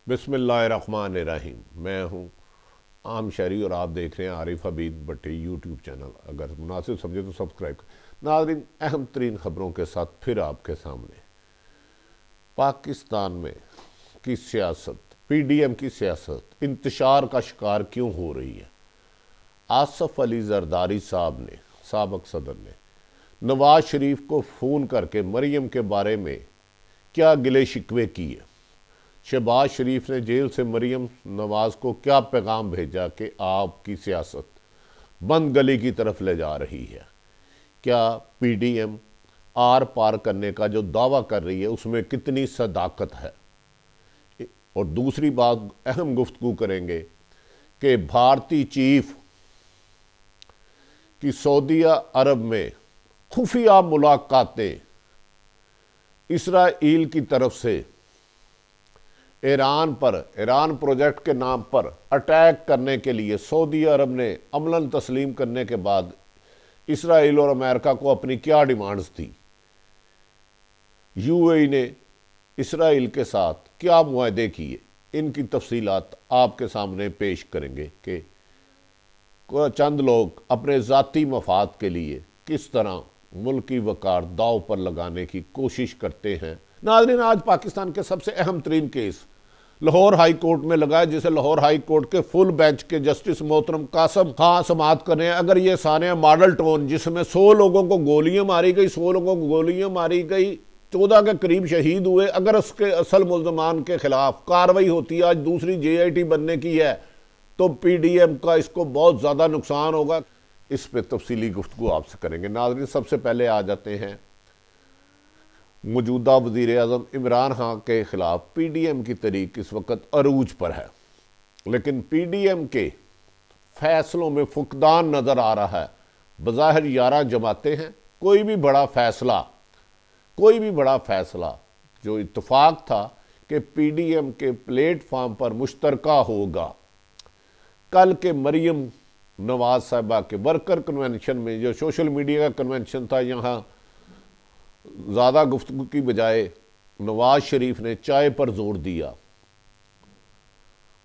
بسم اللہ الرحمن الرحیم۔ میں ہوں عام شہری اور آپ دیکھ رہے ہیں عارف حبیب بٹی یوٹیوب چینل۔ اگر مناسب سمجھے تو سبسکرائب کریں۔ ناظرین، اہم ترین خبروں کے ساتھ پھر آپ کے سامنے پاکستان میں کی سیاست، پی ڈی ایم کی سیاست انتشار کا شکار کیوں ہو رہی ہے؟ آصف علی زرداری صاحب نے، سابق صدر نے نواز شریف کو فون کر کے مریم کے بارے میں کیا گلے شکوے کیے؟ شہباز شریف نے جیل سے مریم نواز کو کیا پیغام بھیجا کہ آپ کی سیاست بند گلی کی طرف لے جا رہی ہے؟ کیا پی ڈی ایم آر پار کرنے کا جو دعویٰ کر رہی ہے اس میں کتنی صداقت ہے؟ اور دوسری بات اہم گفتگو کریں گے کہ بھارتی چیف کی سعودیہ عرب میں خفیہ ملاقاتیں، اسرائیل کی طرف سے ایران پروجیکٹ کے نام پر اٹیک کرنے کے لیے سعودی عرب نے عملاً تسلیم کرنے کے بعد اسرائیل اور امریکہ کو اپنی کیا ڈیمانڈز تھی؟ یو اے ای نے اسرائیل کے ساتھ کیا معاہدے کیے؟ ان کی تفصیلات آپ کے سامنے پیش کریں گے کہ چند لوگ اپنے ذاتی مفاد کے لیے کس طرح ملکی وقار داؤ پر لگانے کی کوشش کرتے ہیں۔ ناظرین، آج پاکستان کے سب سے اہم ترین کیس لاہور ہائی کورٹ میں لگا ہے، جسے لاہور ہائی کورٹ کے فل بینچ کے جسٹس محترم قاسم خان سماعت کر رہے ہیں۔ اگر یہ سارے ماڈل ٹاؤن جس میں 100 لوگوں کو گولیاں ماری گئی 14 کے قریب شہید ہوئے، اگر اس کے اصل ملزمان کے خلاف کارروائی ہوتی ہے، آج دوسری جے آئی ٹی بننے کی ہے، تو پی ڈی ایم کا اس کو بہت زیادہ نقصان ہوگا۔ اس پہ تفصیلی گفتگو آپ سے کریں گے۔ ناظرین، سب سے پہلے آ جاتے ہیں موجودہ وزیر اعظم عمران خان کے خلاف پی ڈی ایم کی تحریک اس وقت عروج پر ہے، لیکن پی ڈی ایم کے فیصلوں میں فقدان نظر آ رہا ہے۔ بظاہر 11 جماعتیں ہیں، کوئی بھی بڑا فیصلہ جو اتفاق تھا کہ پی ڈی ایم کے پلیٹ فارم پر مشترکہ ہوگا، کل کے مریم نواز صاحبہ کے ورکر کنونشن میں، جو سوشل میڈیا کا کنونشن تھا، یہاں زیادہ گفتگو کی بجائے نواز شریف نے چائے پر زور دیا۔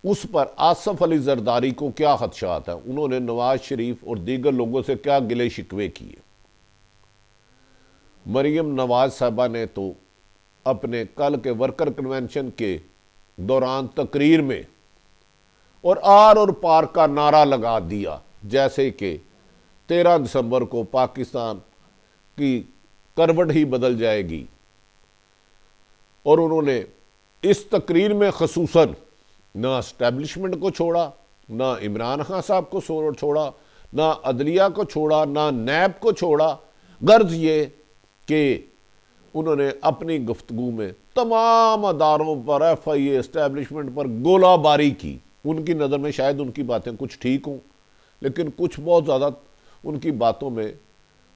اس پر آصف علی زرداری کو کیا خدشات ہیں؟ انہوں نے نواز شریف اور دیگر لوگوں سے کیا گلے شکوے کیے؟ مریم نواز صاحبہ نے تو اپنے کل کے ورکر کنونشن کے دوران تقریر میں آر اور پار کا نعرہ لگا دیا، جیسے کہ 13 دسمبر کو پاکستان کی کروٹ ہی بدل جائے گی۔ اور انہوں نے اس تقریر میں خصوصاً نہ اسٹیبلشمنٹ کو چھوڑا، نہ عمران خان صاحب کو چھوڑا، نہ عدلیہ کو چھوڑا، نہ نیب کو چھوڑا۔ غرض یہ کہ انہوں نے اپنی گفتگو میں تمام اداروں پر، ایف آئی اے، اسٹیبلشمنٹ پر گولہ باری کی۔ ان کی نظر میں شاید ان کی باتیں کچھ ٹھیک ہوں، لیکن کچھ بہت زیادہ ان کی باتوں میں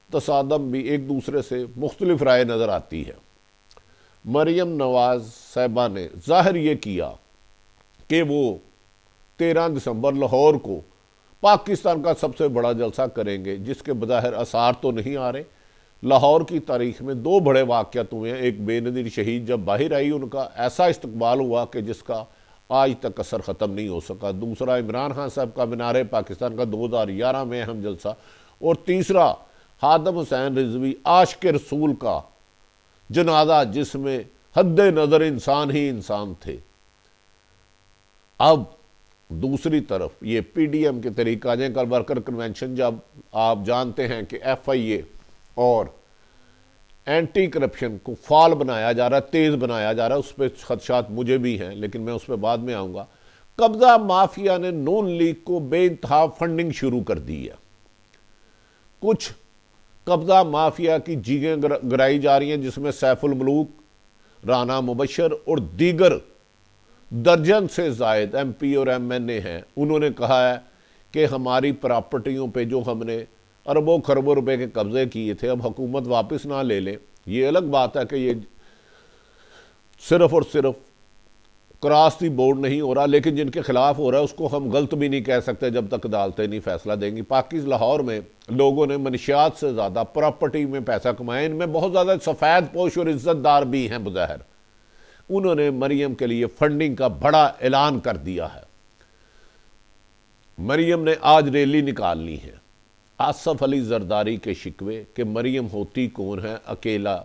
تصادم بھی، ایک دوسرے سے مختلف رائے نظر آتی ہے۔ مریم نواز صاحبہ نے ظاہر یہ کیا کہ وہ 13 دسمبر لاہور کو پاکستان کا سب سے بڑا جلسہ کریں گے، جس کے بظاہر آثار تو نہیں آ رہے۔ لاہور کی تاریخ میں 2 بڑے واقعات ہوئے ہیں۔ ایک بے نظیر شہید جب باہر آئی، ان کا ایسا استقبال ہوا کہ جس کا آج تک اثر ختم نہیں ہو سکا۔ دوسرا عمران خان صاحب کا مینار پاکستان کا 2011 میں اہم جلسہ، اور تیسرا خادم حسین رضوی عاشق رسول کا جنازہ، جس میں حد نظر انسان ہی انسان تھے۔ اب دوسری طرف یہ پی ڈی ایم کے طریقہ جائیں کا ورکر کنونشن، جب آپ جانتے ہیں کہ ایف آئی اے اور اینٹی کرپشن کو فعال بنایا جا رہا ہے، تیز بنایا جا رہا ہے، اس پہ خدشات مجھے بھی ہیں، لیکن میں اس پہ بعد میں آؤں گا۔ قبضہ مافیا نے نون لیگ کو بے انتہا فنڈنگ شروع کر دی ہے۔ کچھ قبضہ مافیا کی جیگیں گرائی جا رہی ہیں، جس میں سیف الملوک، رانا مبشر اور دیگر درجن سے زائد ایم پی اور ایم این اے ہیں۔ انہوں نے کہا ہے کہ ہماری پراپرٹیوں پہ جو ہم نے اربوں خربوں روپے کے قبضے کیے تھے، اب حکومت واپس نہ لے لے۔ یہ الگ بات ہے کہ یہ صرف اور صرف کراس دی بورڈ نہیں ہو رہا، لیکن جن کے خلاف ہو رہا ہے اس کو ہم غلط بھی نہیں کہہ سکتے جب تک عدالتیں نہیں فیصلہ دیں گی۔ لاہور میں لوگوں نے منشیات سے زیادہ پراپرٹی میں پیسہ کمایا۔ ان میں بہت زیادہ سفید پوش اور عزت دار بھی ہیں بظاہر۔ انہوں نے مریم کے لیے فنڈنگ کا بڑا اعلان کر دیا ہے۔ مریم نے آج ریلی نکالنی ہے۔ آصف علی زرداری کے شکوے کہ مریم ہوتی کون ہے اکیلا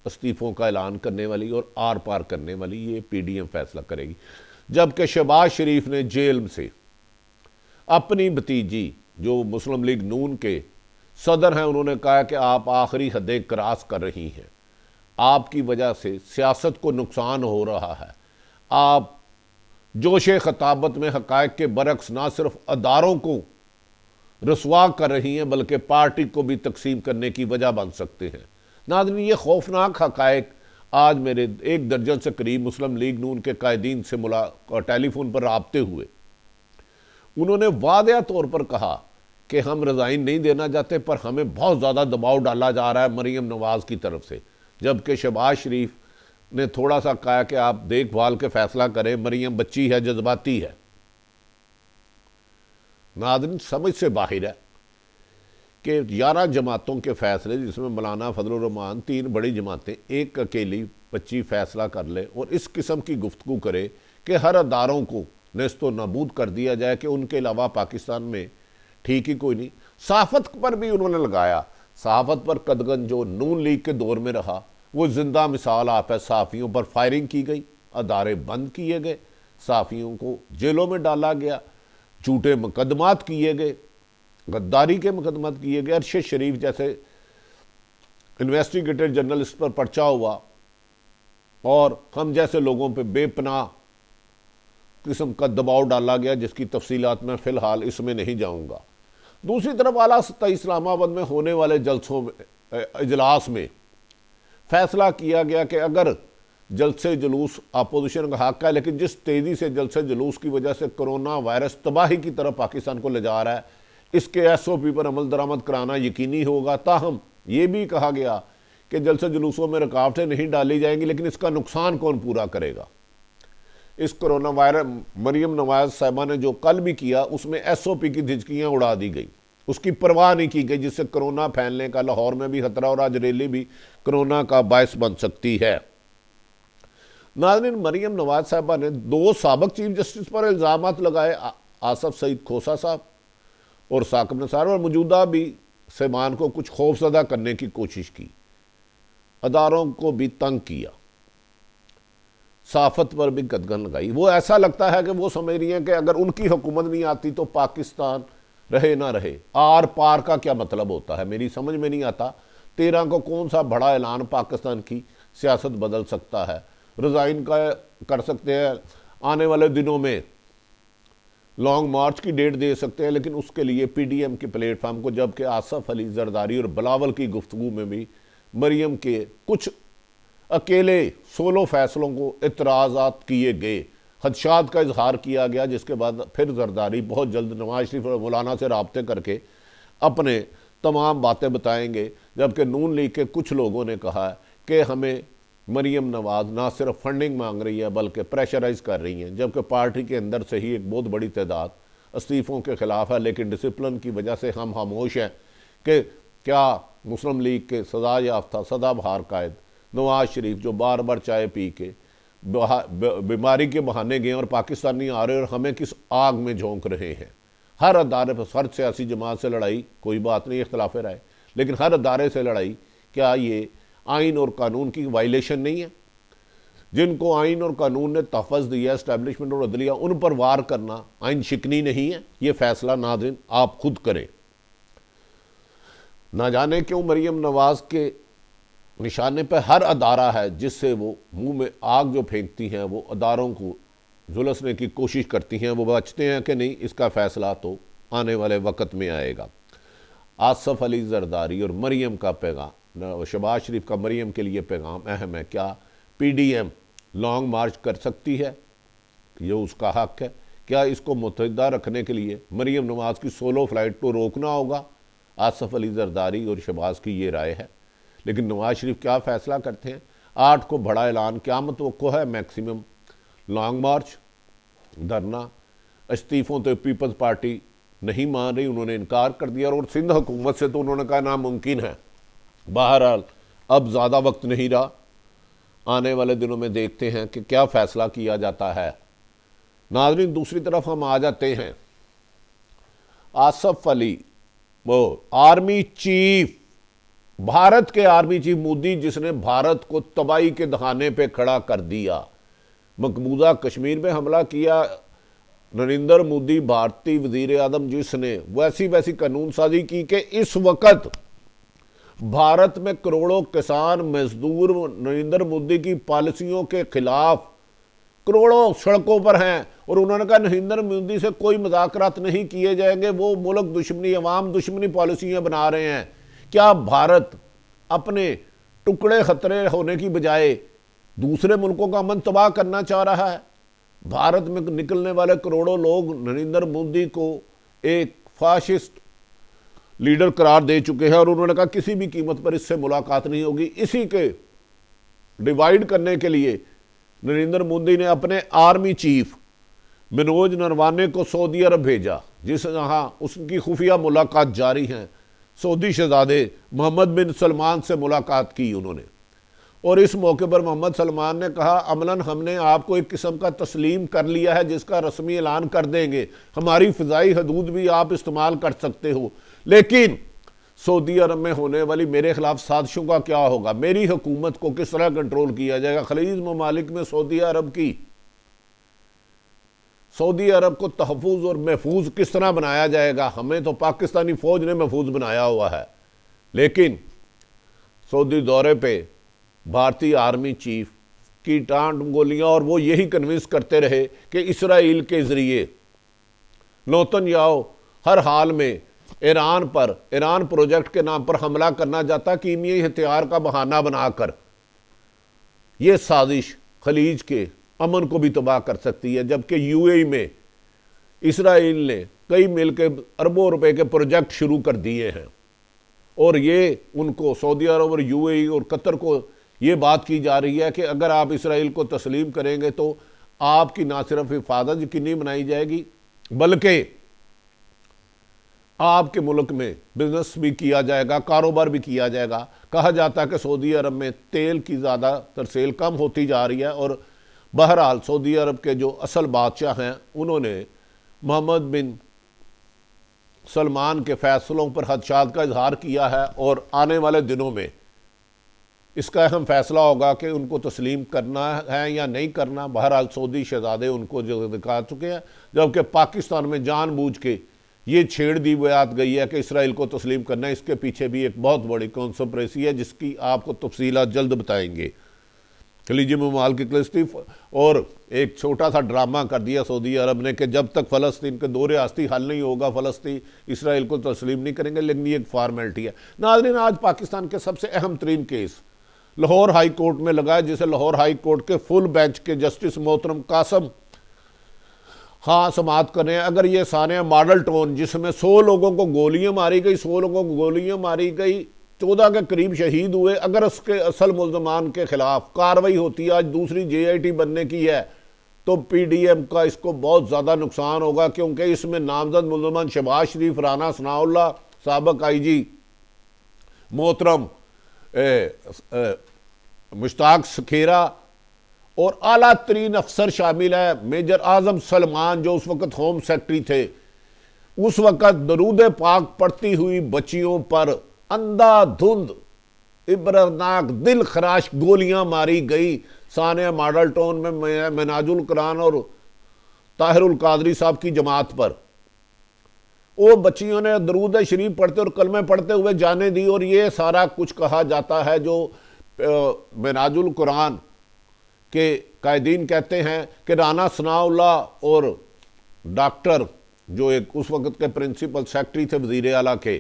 استعفوں کا اعلان کرنے والی اور آر پار کرنے والی، یہ پی ڈی ایم فیصلہ کرے گی۔ جبکہ شہباز شریف نے جیل سے اپنی بھتیجی جو مسلم لیگ نون کے صدر ہیں، انہوں نے کہا کہ آپ آخری حدیں کراس کر رہی ہیں، آپ کی وجہ سے سیاست کو نقصان ہو رہا ہے، آپ جوش خطابت میں حقائق کے برعکس نہ صرف اداروں کو رسوا کر رہی ہیں بلکہ پارٹی کو بھی تقسیم کرنے کی وجہ بن سکتے ہیں۔ ناظرین، یہ خوفناک حقائق آج میرے 1 درجن سے قریب مسلم لیگ نون کے قائدین سے ٹیلی فون پر رابطے ہوئے۔ انہوں نے واضح طور پر کہا کہ ہم ریزائن نہیں دینا چاہتے، پر ہمیں بہت زیادہ دباؤ ڈالا جا رہا ہے مریم نواز کی طرف سے، جبکہ شہباز شریف نے تھوڑا سا کہا کہ آپ دیکھ بھال کے فیصلہ کریں، مریم بچی ہے، جذباتی ہے۔ ناظرین، سمجھ سے باہر ہے کہ 11 جماعتوں کے فیصلے، جس میں مولانا فضل الرحمان، 3 بڑی جماعتیں، ایک اکیلی بچی فیصلہ کر لے اور اس قسم کی گفتگو کرے کہ ہر اداروں کو نیست و نابود کر دیا جائے کہ ان کے علاوہ پاکستان میں ٹھیک ہی کوئی نہیں۔ صحافت پر بھی انہوں نے لگایا، صحافت پر قدغن جو نون لیگ کے دور میں رہا وہ زندہ مثال آپ ہے۔ صحافیوں پر فائرنگ کی گئی، ادارے بند کیے گئے، صحافیوں کو جیلوں میں ڈالا گیا، جھوٹے مقدمات کیے گئے، غداری کے مقدمات کیے گئے۔ ارشد شریف جیسے انویسٹیگیٹر جرنلسٹ پر پرچہ ہوا اور ہم جیسے لوگوں پہ بے پناہ قسم کا دباؤ ڈالا گیا، جس کی تفصیلات میں فی الحال اس میں نہیں جاؤں گا۔ دوسری طرف اعلیٰ سطح اسلام آباد میں ہونے والے جلسوں اجلاس میں فیصلہ کیا گیا کہ اگر جلسے جلوس اپوزیشن کا حق ہے، لیکن جس تیزی سے جلسے جلوس کی وجہ سے کرونا وائرس تباہی کی طرف پاکستان کو لے جا رہا ہے، اس کے ایس او پی پر عمل درآمد کرانا یقینی ہوگا۔ تاہم یہ بھی کہا گیا کہ جلسے جلوسوں میں رکاوٹیں نہیں ڈالی جائیں گی، لیکن اس کا نقصان کون پورا کرے گا؟ اس کرونا وائرس مریم نواز صاحبہ نے جو کل بھی کیا، اس میں ایس او پی کی دھجکیاں اڑا دی گئی، اس کی پرواہ نہیں کی گئی، جس سے کرونا پھیلنے کا لاہور میں بھی خطرہ اور آج ریلی بھی کرونا کا باعث بن سکتی ہے۔ ناظرین، مریم نواز صاحبہ نے 2 سابق چیف جسٹس پر الزامات لگائے، آصف سعید کھوسہ صاحب اور ثاقب نثار، اور موجودہ بھی سیمان کو کچھ خوف زدہ کرنے کی کوشش کی، اداروں کو بھی تنگ کیا، صحافت پر بھی قدغن لگائی۔ وہ ایسا لگتا ہے کہ وہ سمجھ رہی ہیں کہ اگر ان کی حکومت نہیں آتی تو پاکستان رہے نہ رہے۔ آر پار کا کیا مطلب ہوتا ہے، میری سمجھ میں نہیں آتا۔ 13 کو کون سا بڑا اعلان پاکستان کی سیاست بدل سکتا ہے؟ ریزائن کا کر سکتے ہیں، آنے والے دنوں میں لانگ مارچ کی ڈیٹ دے سکتے ہیں، لیکن اس کے لیے پی ڈی ایم کے پلیٹ فارم کو، جبکہ آصف علی زرداری اور بلاول کی گفتگو میں بھی مریم کے کچھ اکیلے سولو فیصلوں کو اعتراضات کیے گئے، خدشات کا اظہار کیا گیا، جس کے بعد پھر زرداری بہت جلد نواز شریف اور مولانا سے رابطے کر کے اپنے تمام باتیں بتائیں گے۔ جبکہ نون لیگ کے کچھ لوگوں نے کہا کہ ہمیں مریم نواز نہ صرف فنڈنگ مانگ رہی ہے بلکہ پریشرائز کر رہی ہیں، جبکہ پارٹی کے اندر سے ہی ایک بہت بڑی تعداد استعفوں کے خلاف ہے، لیکن ڈسپلن کی وجہ سے ہم خاموش ہیں کہ کیا مسلم لیگ کے سزا یافتہ سدا بہار قائد نواز شریف، جو بار بار چائے پی کے بیماری کے بہانے گئے اور پاکستان نہیں آ رہے، اور ہمیں کس آگ میں جھونک رہے ہیں۔ ہر ادارے پر ہر سیاسی جماعت سے لڑائی، کوئی بات نہیں، اختلاف رائے، لیکن ہر ادارے سے لڑائی، کیا یہ آئین اور قانون کی وائلیشن نہیں ہے؟ جن کو آئین اور قانون نے تحفظ دیا، اسٹیبلشمنٹ اور عدلیہ، ان پر وار کرنا آئین شکنی نہیں ہے؟ یہ فیصلہ ناظرین آپ خود کریں۔ نہ جانے کیوں مریم نواز کے نشانے پہ ہر ادارہ ہے جس سے وہ منہ میں آگ جو پھینکتی ہیں، وہ اداروں کو جھلسنے کی کوشش کرتی ہیں، وہ بچتے ہیں کہ نہیں، اس کا فیصلہ تو آنے والے وقت میں آئے گا۔ آصف علی زرداری اور مریم کا پیغام، شہباز شریف کا مریم کے لیے پیغام اہم ہے۔ کیا P D M long march کر سکتی ہے؟ یہ اس کا حق ہے۔ کیا اس کو متحدہ رکھنے کے لیے مریم نواز کی سولو فلائٹ کو روکنا ہوگا؟ آصف علی زرداری اور شہباز کی یہ رائے ہے، لیکن نواز شریف کیا فیصلہ کرتے ہیں؟ 8 کو بڑا اعلان، کیا متوقع ہے؟ میکسیمم لانگ مارچ، دھرنا، استعفوں تو پیپلز پارٹی نہیں مان رہی، انہوں نے انکار کر دیا، اور سندھ حکومت سے تو انہوں نے کہا ناممکن ہے۔ بہرحال اب زیادہ وقت نہیں رہا، آنے والے دنوں میں دیکھتے ہیں کہ کیا فیصلہ کیا جاتا ہے۔ ناظرین، دوسری طرف ہم آ جاتے ہیں آصف علی، وہ آرمی چیف، بھارت کے آرمی چیف مودی، جس نے بھارت کو تباہی کے دہانے پہ کھڑا کر دیا۔ مقبوضہ کشمیر میں حملہ کیا نریندر مودی، بھارتی وزیر اعظم، جس نے ویسی قانون سازی کی کہ اس وقت بھارت میں کروڑوں کسان مزدور نریندر مودی کی پالیسیوں کے خلاف کروڑوں سڑکوں پر ہیں، اور انہوں نے کہا نریندر مودی سے کوئی مذاکرات نہیں کیے جائیں گے، وہ ملک دشمنی، عوام دشمنی پالیسیاں بنا رہے ہیں۔ کیا بھارت اپنے ٹکڑے خطرے ہونے کی بجائے دوسرے ملکوں کا امن تباہ کرنا چاہ رہا ہے؟ بھارت میں نکلنے والے کروڑوں لوگ نریندر مودی کو ایک فاشسٹ لیڈر قرار دے چکے ہیں، اور انہوں نے کہا کسی بھی قیمت پر اس سے ملاقات نہیں ہوگی۔ اسی کے ڈیوائیڈ کرنے کے لیے نریندر مودی نے اپنے آرمی چیف منوج نروانے کو سعودی عرب بھیجا، جس جہاں اس کی خفیہ ملاقات جاری ہیں۔ سعودی شہزادے محمد بن سلمان سے ملاقات کی انہوں نے، اور اس موقع پر محمد سلمان نے کہا عملاً ہم نے آپ کو ایک قسم کا تسلیم کر لیا ہے جس کا رسمی اعلان کر دیں گے، ہماری فضائی حدود بھی آپ استعمال کر سکتے ہو، لیکن سعودی عرب میں ہونے والی میرے خلاف سازشوں کا کیا ہوگا؟ میری حکومت کو کس طرح کنٹرول کیا جائے گا؟ خلیج ممالک میں سعودی عرب کو تحفظ اور محفوظ کس طرح بنایا جائے گا؟ ہمیں تو پاکستانی فوج نے محفوظ بنایا ہوا ہے، لیکن سعودی دورے پہ بھارتی آرمی چیف کی ٹانٹ گولیاں، اور وہ یہی کنونس کرتے رہے کہ اسرائیل کے ذریعے نیتنیاہو ہر حال میں ایران پروجیکٹ کے نام پر حملہ کرنا چاہتا، کیمیائی ہتھیار کا بہانہ بنا کر۔ یہ سازش خلیج کے امن کو بھی تباہ کر سکتی ہے، جبکہ یو اے ای میں اسرائیل نے کئی مل کے اربوں روپے کے پروجیکٹ شروع کر دیے ہیں، اور یہ ان کو سعودی عرب اور یو اے ای اور قطر کو یہ بات کی جا رہی ہے کہ اگر آپ اسرائیل کو تسلیم کریں گے تو آپ کی نہ صرف حفاظت یقینی بنائی جائے گی، بلکہ آپ کے ملک میں بزنس بھی کیا جائے گا، کاروبار بھی کیا جائے گا۔ کہا جاتا ہے کہ سعودی عرب میں تیل کی زیادہ تر سیل کم ہوتی جا رہی ہے، اور بہرحال سعودی عرب کے جو اصل بادشاہ ہیں انہوں نے محمد بن سلمان کے فیصلوں پر خدشات کا اظہار کیا ہے، اور آنے والے دنوں میں اس کا اہم فیصلہ ہوگا کہ ان کو تسلیم کرنا ہے یا نہیں کرنا۔ بہرحال سعودی شہزادے ان کو جو دکھا چکے ہیں، جبکہ پاکستان میں جان بوجھ کے یہ چھیڑ دی بات گئی ہے کہ اسرائیل کو تسلیم کرنا ہے۔ اس کے پیچھے بھی ایک بہت بڑی کانسپریسی ہے جس کی آپ کو تفصیلات جلد بتائیں گے۔ خلیجی ممالک کی اور ایک چھوٹا سا ڈرامہ کر دیا سعودی عرب نے کہ جب تک فلسطین کے دو ریاستی حل نہیں ہوگا فلسطین اسرائیل کو تسلیم نہیں کریں گے، لیکن یہ ایک فارمیلٹی ہے۔ ناظرین، آج پاکستان کے سب سے اہم ترین کیس لاہور ہائی کورٹ میں لگا ہے، جسے لاہور ہائی کورٹ کے فل بینچ کے جسٹس محترم قاسم سماعت کر رہے ہیں۔ اگر یہ سانحہ ماڈل ٹاؤن جس میں 100 لوگوں کو گولیاں ماری گئی 14 کے قریب شہید ہوئے، اگر اس کے اصل ملزمان کے خلاف کارروائی ہوتی ہے، آج دوسری جے آئی ٹی بننے کی ہے، تو پی ڈی ایم کا اس کو بہت زیادہ نقصان ہوگا، کیونکہ اس میں نامزد ملزمان شہباز شریف، رانا ثناءاللہ، سابق آئی جی محترم مشتاق سکھیرا اور اعلیٰ ترین افسر شامل ہے، میجر اعظم سلمان جو اس وقت ہوم سیکرٹری تھے۔ اس وقت درود پاک پڑھتی ہوئی بچیوں پر اندھا دھند عبرتناک دل خراش گولیاں ماری گئی سانحہ ماڈل ٹاؤن میں مناج القرآن اور طاہر القادری صاحب کی جماعت پر۔ وہ بچیوں نے درود شریف پڑھتے اور کلمے پڑھتے ہوئے جانے دی، اور یہ سارا کچھ کہا جاتا ہے جو مناج القرآن کے قائدین کہتے ہیں کہ رانا ثناءاللہ اور ڈاکٹر جو ایک اس وقت کے پرنسپل سیکرٹری تھے وزیر اعلیٰ کے،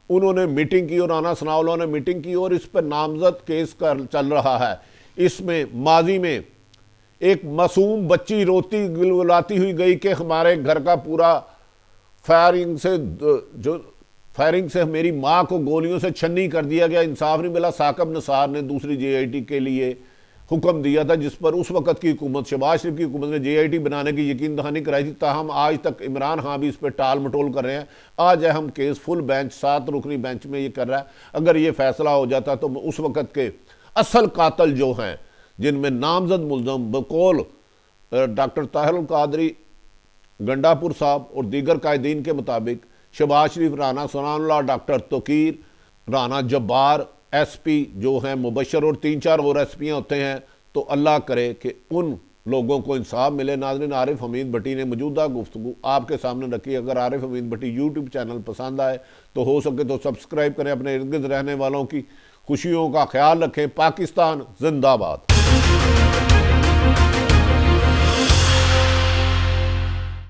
انہوں نے میٹنگ کی، اور رانا ثناءاللہ نے میٹنگ کی، اور اس پر نامزد کیس چل رہا ہے۔ اس میں ماضی میں ایک معصوم بچی روتی گلگلاتی ہوئی گئی کہ ہمارے گھر کا پورا فائرنگ سے میری ماں کو گولیوں سے چھنی کر دیا گیا، انصاف نہیں ملا۔ ثاقب نثار نے دوسری جے آئی ٹی کے لیے حکم دیا تھا، جس پر اس وقت کی حکومت شہباز شریف کی حکومت نے جے آئی ٹی بنانے کی یقین دہانی کرائی تھی، تاہم آج تک عمران خان بھی اس پہ ٹال مٹول کر رہے ہیں۔ آج اہم کیس فل بینچ 7 رکنی بینچ میں یہ کر رہا ہے۔ اگر یہ فیصلہ ہو جاتا تو اس وقت کے اصل قاتل جو ہیں جن میں نامزد ملزم بقول ڈاکٹر طاہر القادری گنڈا پور صاحب اور دیگر قائدین کے مطابق شہباز شریف رانا، سنان اللہ ڈاکٹر توقیر رانا، جبار ایس پی جو ہیں مبشر، اور 3-4 اور ایس پیاں ہوتے ہیں، تو اللہ کرے کہ ان لوگوں کو انصاف ملے۔ ناظرین، عارف حمید بھٹی نے موجودہ گفتگو آپ کے سامنے رکھی۔ اگر عارف حمید بھٹی یوٹیوب چینل پسند آئے تو ہو سکے تو سبسکرائب کریں، اپنے ارد گرد رہنے والوں کی خوشیوں کا خیال رکھیں۔ پاکستان زندہ باد۔